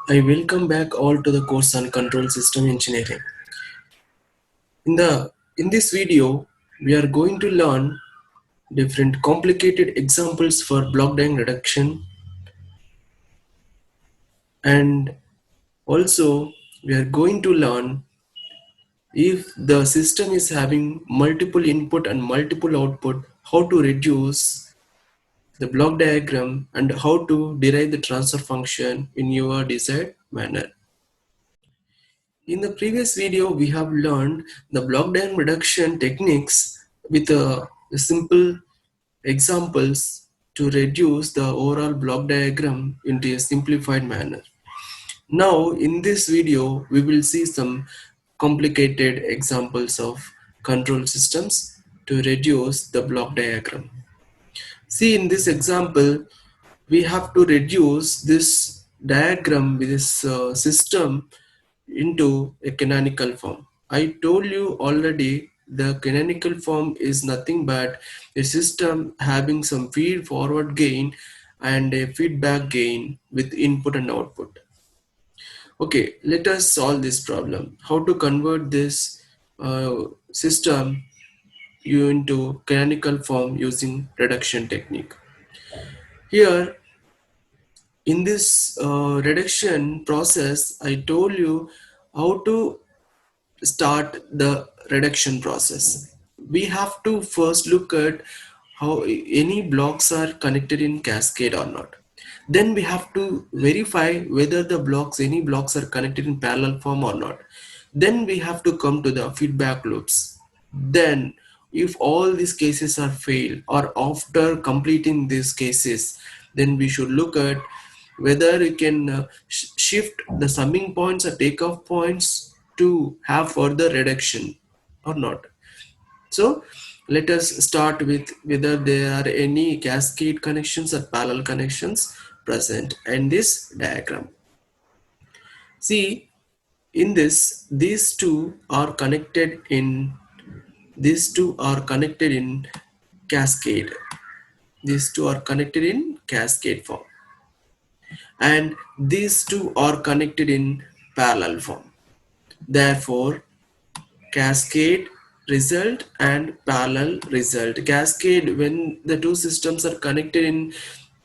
I welcome back all to the course on control system engineering. In this video, we are going to learn different complicated examples for block diagram reduction, and also we are going to learn if the system is having multiple input and multiple output, how to reduce the block diagram and how to derive the transfer function in your desired manner. In the previous video, we have learned the block diagram reduction techniques with simple examples to reduce the overall block diagram into a simplified manner. Now, in this video, we will see some complicated examples of control systems to reduce the block diagram. See, in this example, we have to reduce this diagram with this system into a canonical form. I told you already the canonical form is nothing but a system having some feed forward gain and a feedback gain with input and output. Okay, let us solve this problem. How to convert this system into canonical form using reduction technique. Here in this reduction process, I told you how to start the reduction process. We have to first look at how any blocks are connected in cascade or not. Then we have to verify whether the blocks, any blocks are connected in parallel form or not. Then we have to come to the feedback loops. Then if all these cases are failed or after completing these cases, then we should look at whether you can shift the summing points or takeoff points to have further reduction or not. So let us start with whether there are any cascade connections or parallel connections present in this diagram. See, in this, these two are connected in cascade. These two are connected in cascade form, and these two are connected in parallel form. Therefore, cascade result and parallel result. Cascade, when the two systems are connected in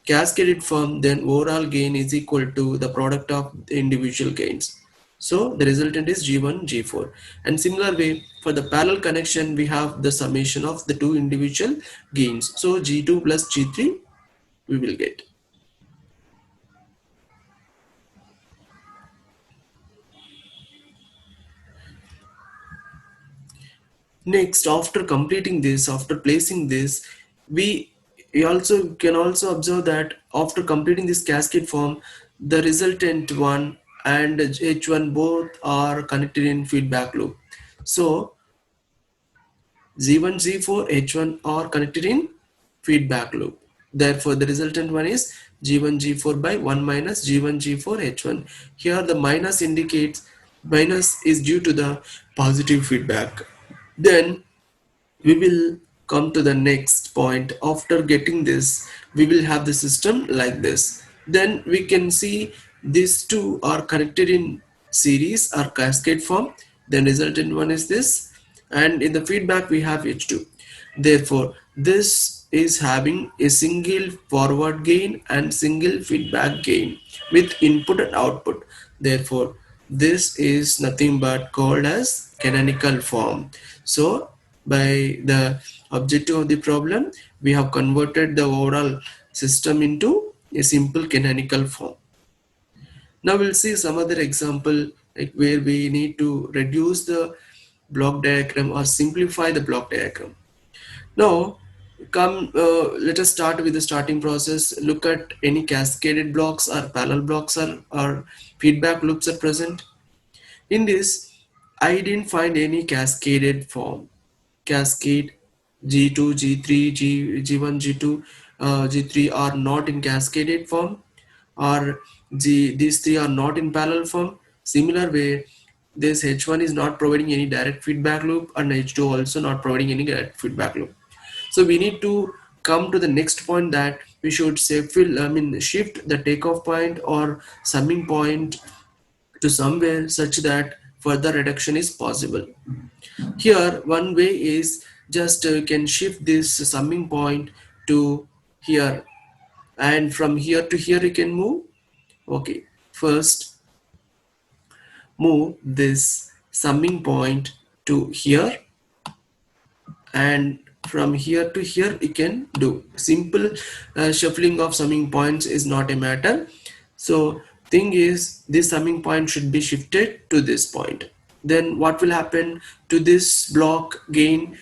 cascaded form, then overall gain is equal to the product of the individual gains. So the resultant is G1, G4. And similar way, for the parallel connection, we have the summation of the two individual gains. So G2 plus G3 we will get. Next, after completing this, after placing this, we also can also observe that after completing this cascade form, the resultant one and H1 both are connected in feedback loop. So Z1, Z4, H1 are connected in feedback loop. Therefore, the resultant one is G1, G4 by 1 minus G1, G4, H1. Here the minus indicates minus is due to the positive feedback. Then we will come to the next point. After getting this, we will have the system like this. Then we can see these two are connected in series or cascade form. Then resultant one is this, and in the feedback we have H2. Therefore, this is having a single forward gain and single feedback gain with input and output. Therefore, this is nothing but called as canonical form. So by the objective of the problem, we have converted the overall system into a simple canonical form. Now we'll see some other example like where we need to reduce the block diagram or simplify the block diagram. Now let us start with the starting process. Look at any cascaded blocks or parallel blocks or feedback loops are present. In this, I didn't find any cascaded form. Cascade G2, G3, G1, G2, G3 are not in cascaded form, or these three are not in parallel form. Similar way, this H1 is not providing any direct feedback loop, and H2 also not providing any direct feedback loop. So we need to come to the next point, that we should say shift the takeoff point or summing point to somewhere such that further reduction is possible. Here one way is just can shift this summing point to here, and from here to here you can move. Okay, first move this summing point to here, and from here to here you can do simple shuffling of summing points is not a matter. So thing is, this summing point should be shifted to this point. Then what will happen to this block gain?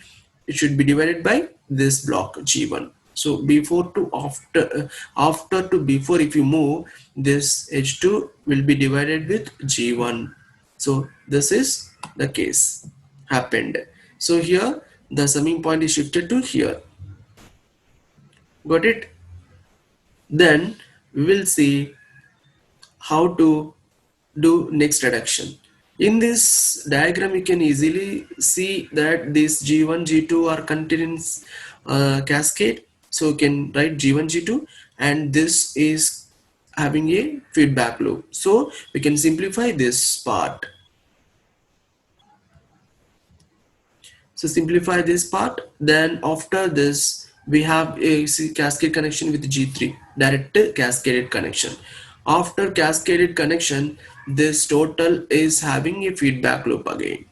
It should be divided by this block G1. So before to after to before, if you move, this H2 will be divided with G1. So this is the case happened. So here the summing point is shifted to here. Got it? Then we will see how to do next reduction. In this diagram, you can easily see that this G1, G2 are continuous cascade. So you can write G1, G2, and this is having a feedback loop. So we can simplify this part. So simplify this part. Then after this, we have a cascade connection with G3, direct cascaded connection. After cascaded connection, this total is having a feedback loop again.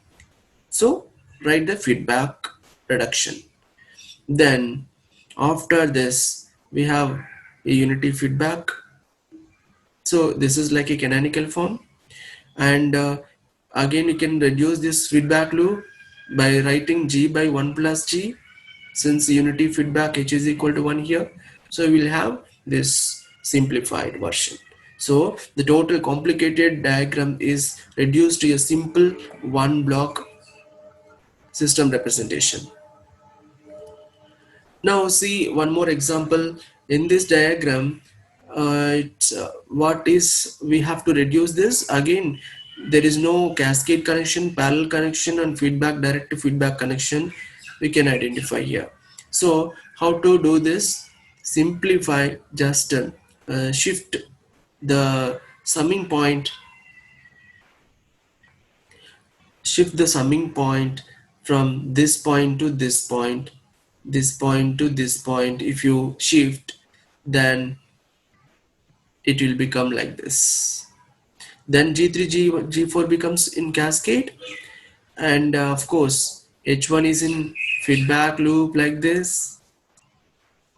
So write the feedback reduction. Then after this, we have a unity feedback. So this is like a canonical form, and again you can reduce this feedback loop by writing G by 1 plus G, since unity feedback H is equal to 1 here. So we will have this simplified version. So the total complicated diagram is reduced to a simple one block system representation. Now see one more example. In this diagram, what is, we have to reduce this again. There is no cascade connection, parallel connection, and feedback, direct feedback connection we can identify here. So how to do this? Simplify, just shift the summing point, shift the summing point from this point to this point, this point to this point. If you shift, then it will become like this. Then G3, G4 becomes in cascade, and of course H1 is in feedback loop like this.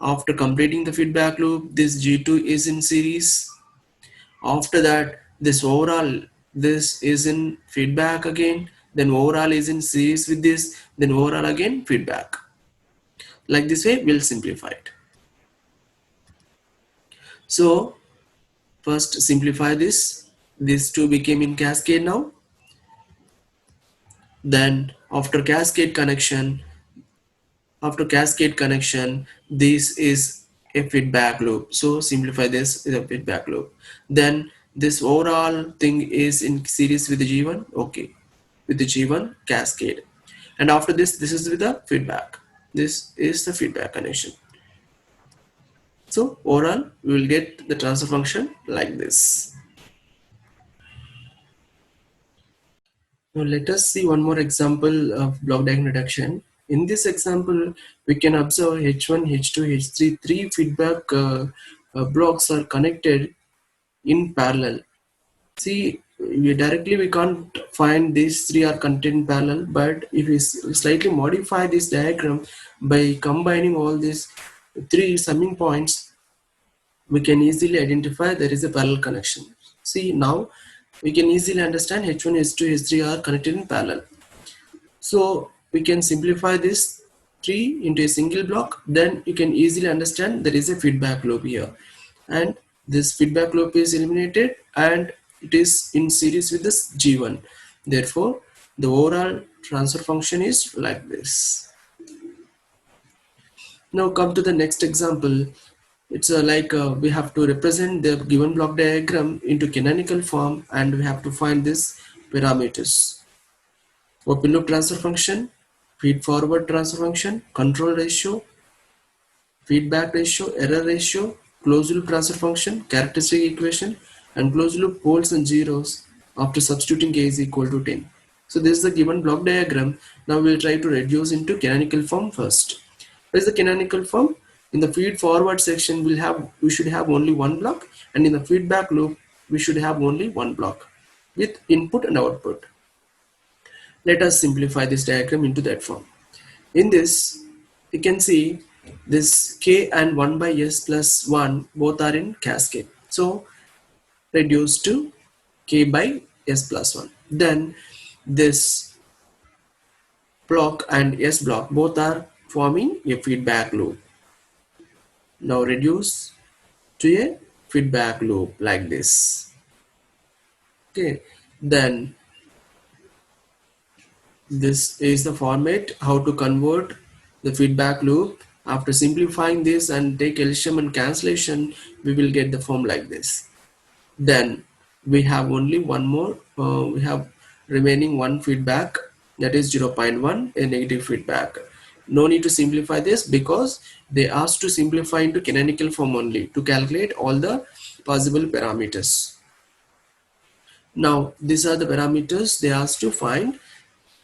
After completing the feedback loop, this G2 is in series. After that, this overall, this is in feedback again, then overall is in series with this, then overall again feedback. Like this way we'll simplify it. So first simplify this. These two became in cascade now. Then after cascade connection, this is a feedback loop. So simplify this is a feedback loop. Then this overall thing is in series with the G1. Okay, with the G1 cascade. And after this, this is with the feedback. This is the feedback connection. So overall, we will get the transfer function like this. Now let us see one more example of block diagram reduction. In this example, we can observe H1, H2, H3, three feedback blocks are connected in parallel. See, we can't find these three are connected in parallel, but if we slightly modify this diagram by combining all these three summing points, we can easily identify there is a parallel connection. See, now we can easily understand H1, H2, H3 are connected in parallel. So we can simplify this tree into a single block. Then you can easily understand there is a feedback loop here, and this feedback loop is eliminated and it is in series with this G1. Therefore the overall transfer function is like this. Now come to the next example. It's we have to represent the given block diagram into canonical form, and we have to find this parameters. Open loop transfer function, feed forward transfer function, control ratio, feedback ratio, error ratio, closed loop transfer function, characteristic equation, and closed loop poles and zeros after substituting k is equal to 10. So this is the given block diagram. Now we'll try to reduce into canonical form first. What is the canonical form? In the feed forward section, we should have only one block, and in the feedback loop, we should have only one block with input and output. Let us simplify this diagram into that form. In this, you can see this k and 1 by s plus 1 both are in cascade. So reduce to k by s plus 1. Then this block and s block both are forming a feedback loop. Now reduce to a feedback loop like this. Okay, then this is the format how to convert the feedback loop. After simplifying this and take LCM and cancellation, we will get the form like this. Then we have only one more, we have remaining one feedback, that is 0.1, a negative feedback. No need to simplify this because they asked to simplify into canonical form only to calculate all the possible parameters. Now these are the parameters they asked to find.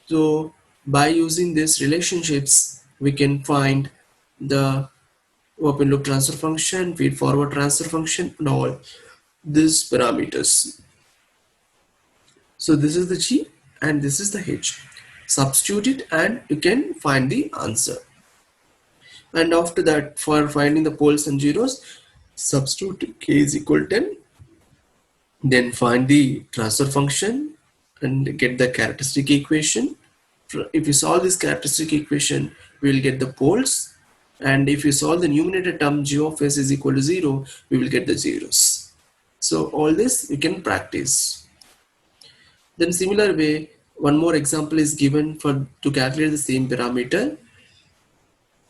So by using these relationships, we can find the open loop transfer function, feed forward transfer function, and all these parameters. So this is the G and this is the H. Substitute it and you can find the answer. And after that, for finding the poles and zeros, substitute k is equal to 10. Then find the transfer function and get the characteristic equation. If you solve this characteristic equation, we will get the poles. And if you solve the numerator term g of s is equal to 0, we will get the zeros. So all this you can practice. Then similar way, one more example is given for to calculate the same parameter.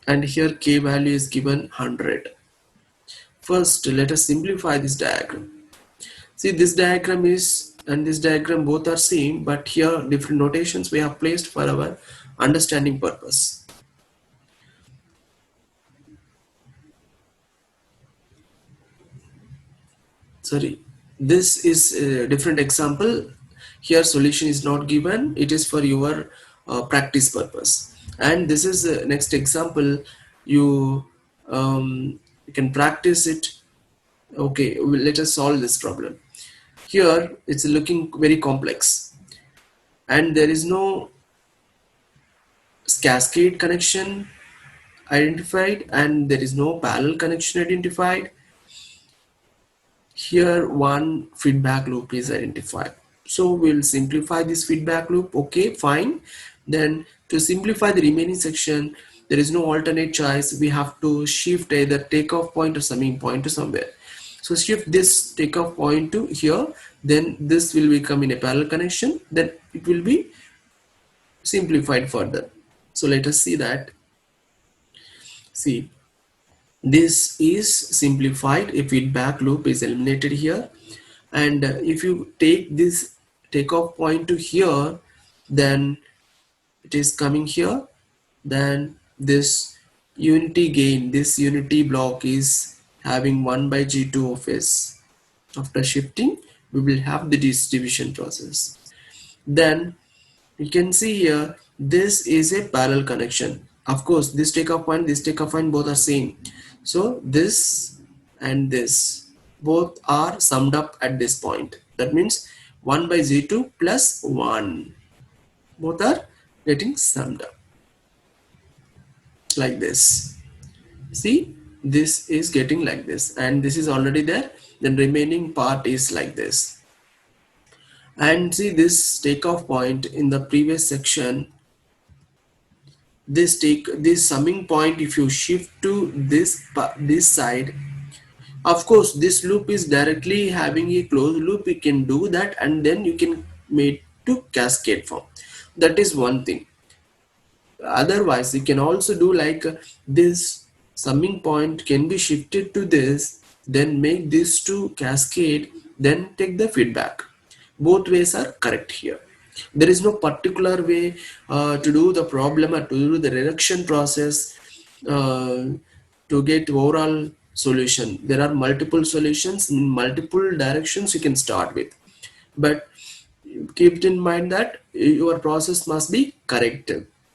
And here k value is given 100. First, let us simplify this diagram. See, this diagram is and this diagram both are same, but here different notations we have placed for our understanding purpose. Sorry, this is a different example. Here solution is not given, it is for your practice purpose. And this is the next example. You can practice it. Okay, let us solve this problem. Here it's looking very complex and there is no cascade connection identified and there is no parallel connection identified. Here one feedback loop is identified. So we'll simplify this feedback loop. Okay, fine. Then to simplify the remaining section, there is no alternate choice. We have to shift either takeoff point or summing point to somewhere. So shift this takeoff point to here, then this will become in a parallel connection, then it will be simplified further. So let us see that. See, this is simplified. A feedback loop is eliminated here. And if you take this takeoff point to here, then it is coming here. Then this unity gain, this unity block is having 1 by G2 of S. After shifting, we will have the distribution process. Then you can see here, this is a parallel connection. Of course, this takeoff point both are same. So this and this both are summed up at this point. That means 1 by Z2 plus 1. Both are getting summed up like this. See, this is getting like this and this is already there. Then remaining part is like this. And see this takeoff point in the previous section, this summing point, if you shift to this side, of course this loop is directly having a closed loop, you can do that and then you can make to cascade form. That is one thing. Otherwise you can also do like this summing point can be shifted to this, then make this to cascade, then take the feedback. Both ways are correct here. There is no particular way to do the problem or to do the reduction process. to get overall solution. There are multiple solutions in multiple directions you can start with, but keep in mind that your process must be correct.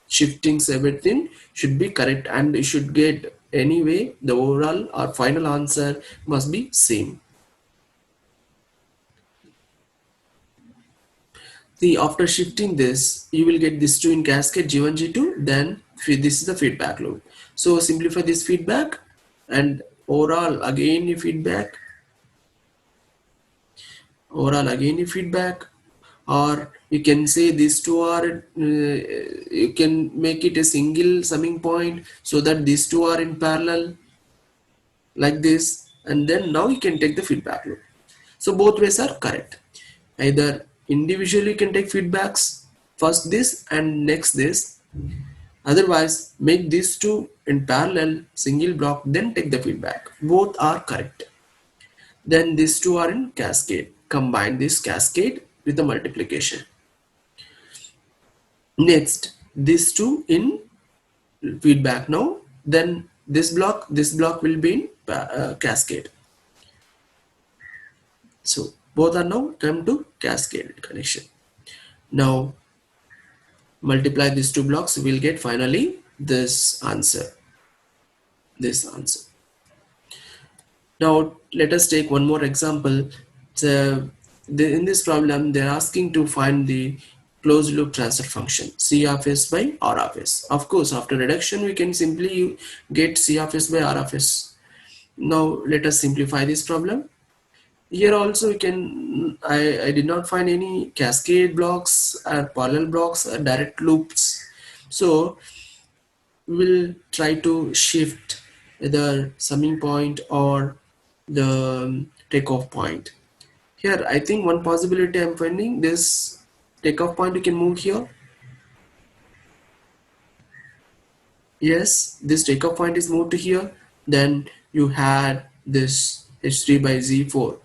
Shiftings, everything should be correct, and you should get anyway the overall or final answer must be same. See, after shifting this, you will get this 2 in cascade G1, G2, then this is the feedback loop. So simplify this feedback, and overall again you feedback, or you can say these two are, you can make it a single summing point so that these two are in parallel like this, and then now you can take the feedback loop. So both ways are correct. Either individually you can take feedbacks, first this and next this, otherwise make these two in parallel single block then take the feedback. Both are correct. Then these two are in cascade, combine this cascade with the multiplication. Next these two in feedback now, then this block will be in cascade. So both are now come to cascade connection. Now multiply these two blocks, we'll get finally this answer. Now let us take one more example. So in this problem they're asking to find the closed loop transfer function C of s by R of s. Of course after reduction we can simply get C of s by R of s. Now let us simplify this problem. Here also we can, I did not find any cascade blocks or parallel blocks or direct loops. So we will try to shift either summing point or the takeoff point. Here I think one possibility I'm finding, this takeoff point you can move here. Yes, this takeoff point is moved to here. Then you had this h3 by z4.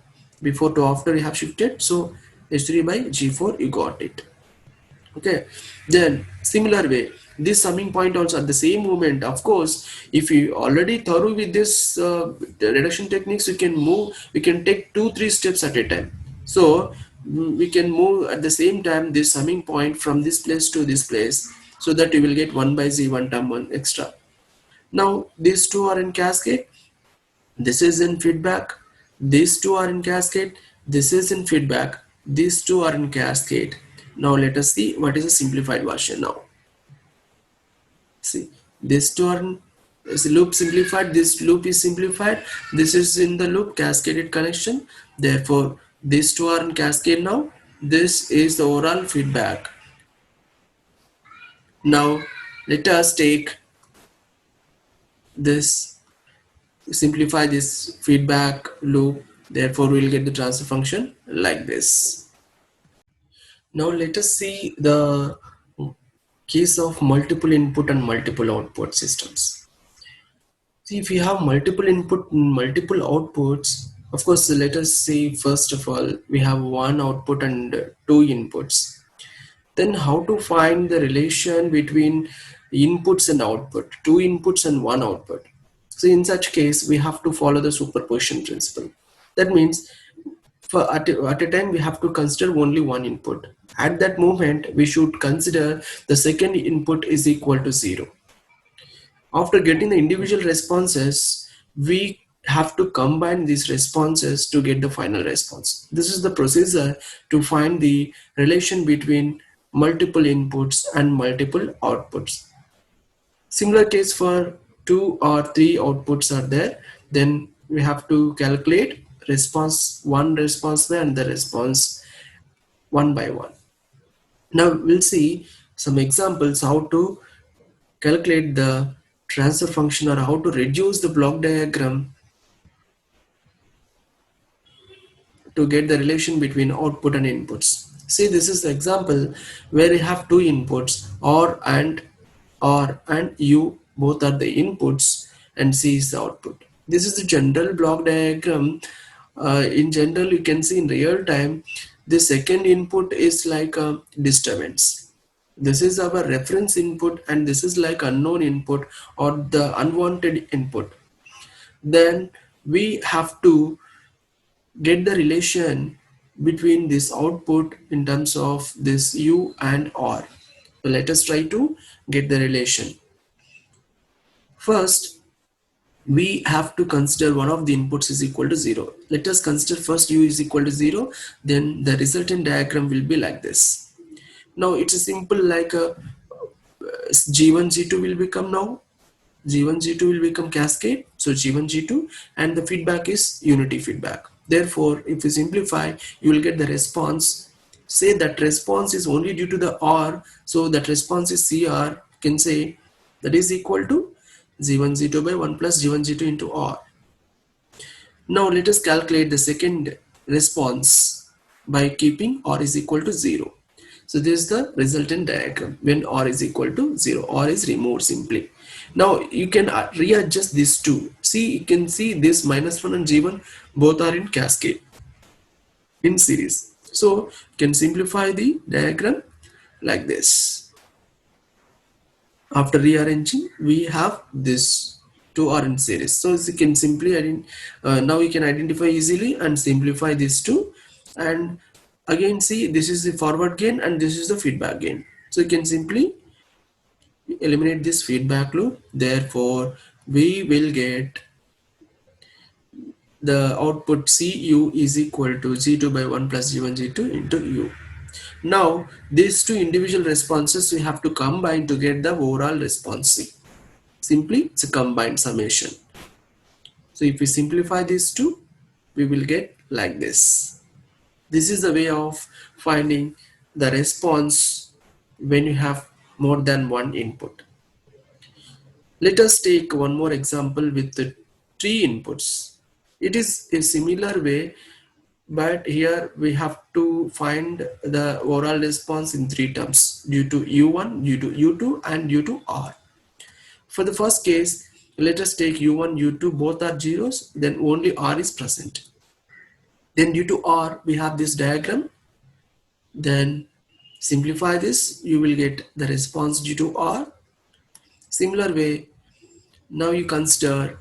Before to after you have shifted, so h3 by g4 you got it. Okay, then similar way this summing point also at the same moment. Of course if you already thorough with this reduction techniques, we can take 2-3 steps at a time. So we can move at the same time this summing point from this place to this place, so that you will get 1 by z, one term, one extra. Now these two are in cascade, this is in feedback, these two are in cascade, this is in feedback, these two are in cascade. Now let us see what is a simplified version. Now see, this turn is loop simplified, this loop is simplified, this is in the loop cascaded connection, therefore these two are in cascade. Now this is the overall feedback. Now let us take this, simplify this feedback loop, therefore we will get the transfer function like this. Now let us see the case of multiple input and multiple output systems. See, if you have multiple input and multiple outputs, of course, let us say first of all, we have one output and two inputs. Then how to find the relation between inputs and output, two inputs and one output. So in such case, we have to follow the superposition principle. That means at a time we have to consider only one input. At that moment, we should consider the second input is equal to 0. After getting the individual responses, we have to combine these responses to get the final response. This is the procedure to find the relation between multiple inputs and multiple outputs. Similar case for 2 or 3 outputs are there, then we have to calculate one response by and the response one by one. Now we'll see some examples how to calculate the transfer function or how to reduce the block diagram to get the relation between output and inputs. See, this is the example where you have two inputs, or and u, both are the inputs, and c is the output. This is the general block diagram. In general, you can see in real time the second input is like a disturbance. This is our reference input and this is like unknown input or the unwanted input. then we have to get the relation between this output in terms of this u and r. So let us try to get the relation. First, we have to consider one of the inputs is equal to 0. Let us consider first u is equal to 0, then the resultant diagram will be like this. Now it's a simple like a G1 G2 will become now G1 G2 will become cascade, so G1 G2, and the feedback is unity feedback. Therefore if you simplify, you will get the response. Say that response is only due to the R, so that response is CR. Can say that is equal to G1 G2 by 1 plus G1 G2 into R. Now let us calculate the second response by keeping R is equal to 0. So this is the resultant diagram when R is equal to 0. R is removed simply. Now you can readjust these two. See, you can see this -1 and G1 both are in cascade in series. So you can simplify the diagram like this. After rearranging, we have this two are in series. So you can simply now we can identify easily and simplify these two. And again, see, this is the forward gain and this is the feedback gain. So you can simply eliminate this feedback loop. Therefore we will get the output Cu is equal to G2 by 1 plus G1 G2 into U. Now these two individual responses we have to combine to get the overall response C. Simply it's a combined summation. So if we simplify these two, we will get like this. This is the way of finding the response when you have more than one input. Let us take one more example with the three inputs. It is a similar way, but here we have to find the overall response in three terms due to U1, due to U2 and due to R. For the first case, let us take U1, U2 both are zeros, then only R is present. Then due to R we have this diagram, then simplify this, you will get the response due to R. Similar way, now you consider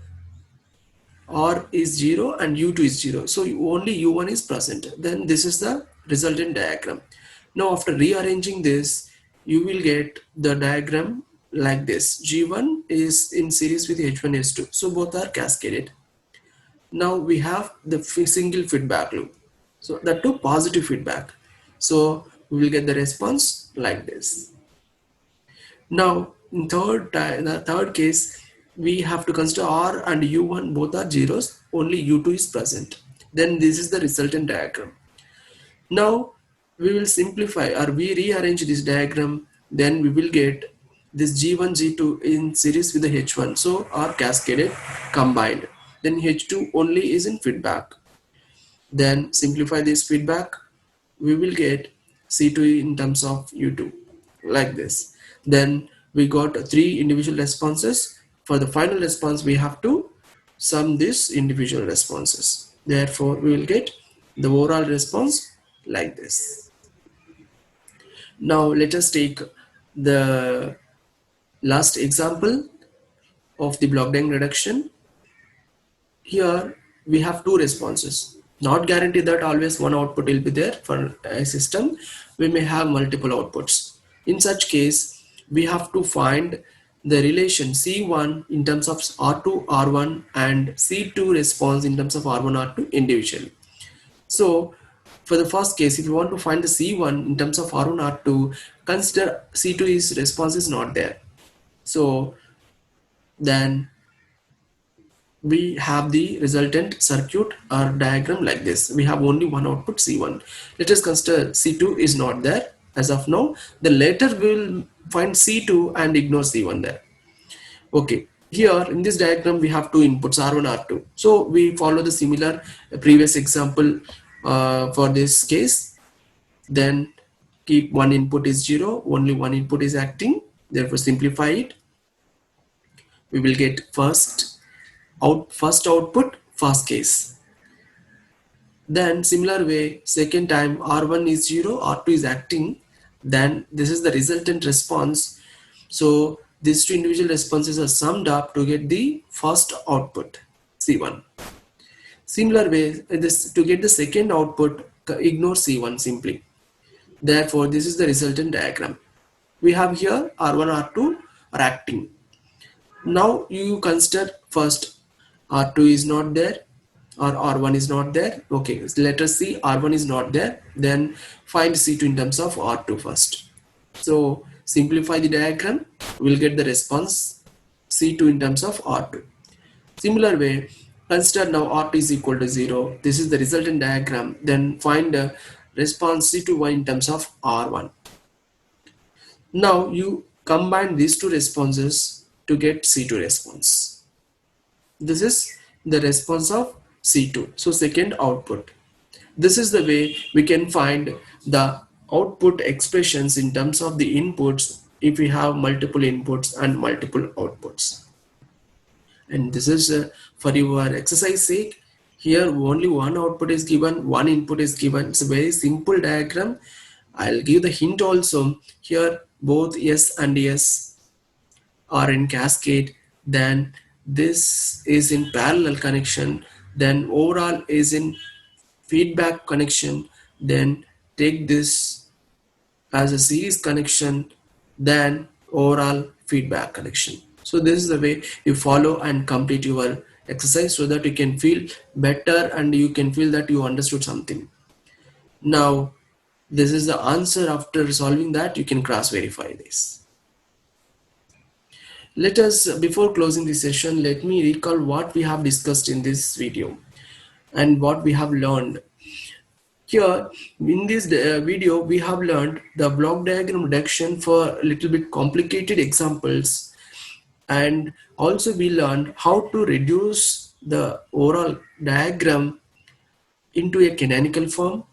R is 0 and U2 is 0, so only U1 is present. Then this is the resultant diagram. Now after rearranging this, you will get the diagram like this. G1 is in series with H1 H2, so both are cascaded. Now we have the single feedback loop, so that too positive feedback, so we will get the response like this. Now in the third case, we have to consider R and U1 both are zeros, only U2 is present. Then this is the resultant diagram. Now we will simplify or we rearrange this diagram, then we will get this G1 G2 in series with the H1, so are cascaded combined. Then H2 only is in feedback. Then simplify this feedback, we will get C2 in terms of U2 like this. Then we got three individual responses. For the final response we have to sum these individual responses. Therefore we will get the overall response like this. Now let us take the last example of the block diagram reduction. Here we have two responses. Not guaranteed that always one output will be there for a system. We may have multiple outputs. In such case, we have to find the relation C1 in terms of R2, R1 and C2 response in terms of R1, R2 individually. So for the first case, if you want to find the C1 in terms of R1, R2, consider C2 is response is not there. So then we have the resultant circuit or diagram like this. We have only one output C1. Let us consider C2 is not there as of now. Then later we will find C2 and ignore C1 there. Okay, here in this diagram we have two inputs R1, R2. So we follow the similar previous example for this case. Then keep one input is 0, only one input is acting. Therefore simplify it. We will get first output first case. Then similar way, second time R1 is 0, R2 is acting, then this is the resultant response. So these two individual responses are summed up to get the first output. C1. Similar way, this to get the second output, ignore C1 simply. Therefore, this is the resultant diagram. We have here R1, R2 are acting. Now you consider first R2 is not there or R1 is not there. Okay, so let us see R1 is not there. Then find C2 in terms of R2 first. So simplify the diagram. We'll get the response C2 in terms of R2. Similar way, consider now R2 is equal to 0. This is the resultant diagram. Then find the response C2Y in terms of R1. Now you combine these two responses to get C2 response. This is the response of C2. So second output. This is the way we can find the output expressions in terms of the inputs if we have multiple inputs and multiple outputs. And this is for your exercise sake. Here only one output is given, one input is given. It's a very simple diagram. I'll give the hint also. Here both yes and yes are in cascade, then this is in parallel connection, then overall is in feedback connection, then take this as a series connection, then overall feedback connection. So this is the way you follow and complete your exercise so that you can feel better and you can feel that you understood something. Now this is the answer. After solving that, you can cross verify this. Let us, before closing the session, let me recall what we have discussed in this video and what we have learned. Here in this video, we have learned the block diagram reduction for a little bit complicated examples, and also we learned how to reduce the overall diagram into a canonical form,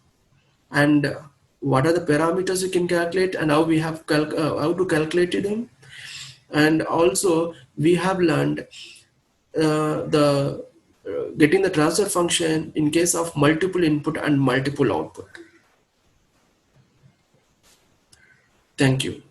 and what are the parameters you can calculate and how we have how to calculate them. And also we have learned the getting the transfer function in case of multiple input and multiple output. Thank you.